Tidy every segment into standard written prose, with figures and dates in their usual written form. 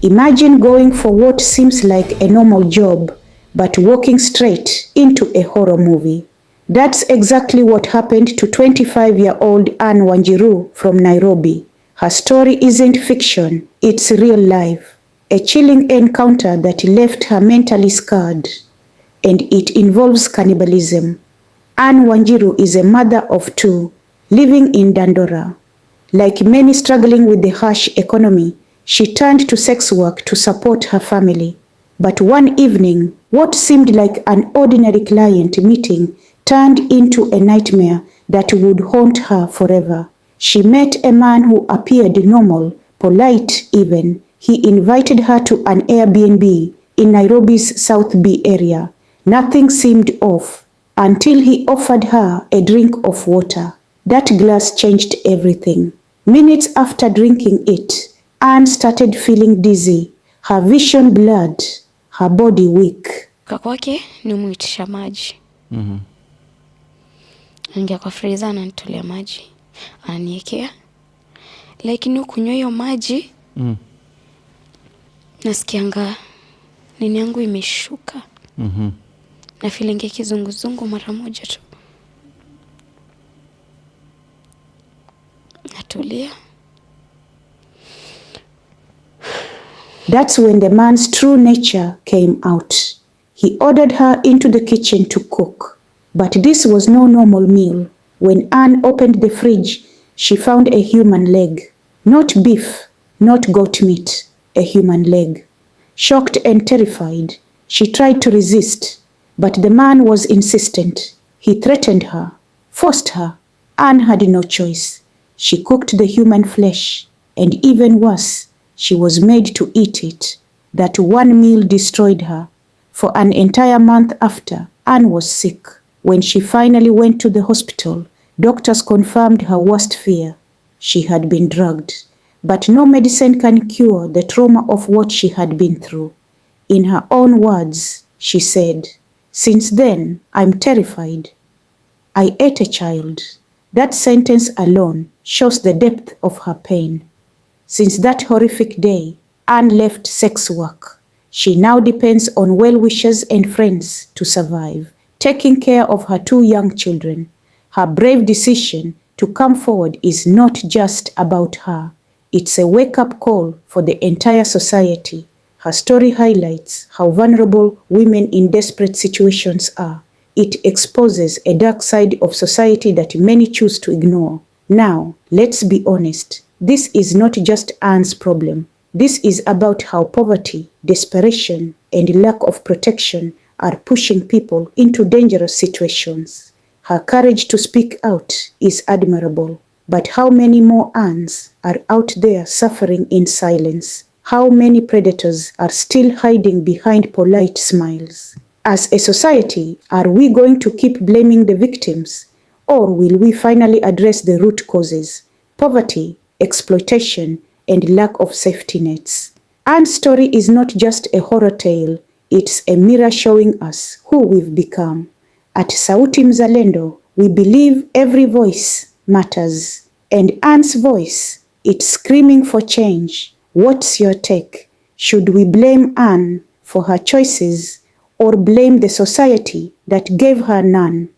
Imagine going for what seems like a normal job, but walking straight into a horror movie. That's exactly what happened to 25-year-old Anne Wanjiru from Nairobi. Her story isn't fiction, it's real life. A chilling encounter that left her mentally scarred. And it involves cannibalism. Anne Wanjiru is a mother of 2, living in Dandora. Like many struggling with the harsh economy, she turned to sex work to support her family. But one evening, what seemed like an ordinary client meeting turned into a nightmare that would haunt her forever. She met a man who appeared normal, polite even. He invited her to an Airbnb in Nairobi's South B area. Nothing seemed off until he offered her a drink of water. That glass changed everything. Minutes after drinking it, Anne started feeling dizzy, her vision blurred, her body weak. Kwa kwake ni muitisha maji. Angia kwa freezer ananitolea maji. Ananiekea. Lakini kunywa hiyo maji, nasikianga nini yangu imeshuka. Na feeling kizunguzungu mara moja tu. Natulia. That's when the man's true nature came out. He ordered her into the kitchen to cook. But this was no normal meal. When Anne opened the fridge, she found a human leg. Not beef, not goat meat, a human leg. Shocked and terrified, she tried to resist, but the man was insistent. He threatened her, forced her. Anne had no choice. She cooked the human flesh, and even worse, she was made to eat it. That one meal destroyed her. For an entire month after, Anne was sick. When she finally went to the hospital, doctors confirmed her worst fear. She had been drugged. But no medicine can cure the trauma of what she had been through. In her own words, she said, "Since then, I'm terrified. I ate a child." That sentence alone shows the depth of her pain. Since that horrific day, Anne left sex work. She now depends on well-wishers and friends to survive, taking care of her 2 young children. Her brave decision to come forward is not just about her. It's a wake-up call for the entire society. Her story highlights how vulnerable women in desperate situations are. It exposes a dark side of society that many choose to ignore. Now, let's be honest. This is not just Anne's problem. This is about how poverty, desperation, and lack of protection are pushing people into dangerous situations. Her courage to speak out is admirable. But how many more Annes are out there suffering in silence? How many predators are still hiding behind polite smiles? As a society, are we going to keep blaming the victims? Or will we finally address the root causes? Poverty, exploitation, and lack of safety nets. Anne's story is not just a horror tale, it's a mirror showing us who we've become. At Sauti Mzalendo, we believe every voice matters. And Anne's voice, it's screaming for change. What's your take? Should we blame Anne for her choices or blame the society that gave her none?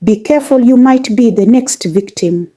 Be careful, you might be the next victim.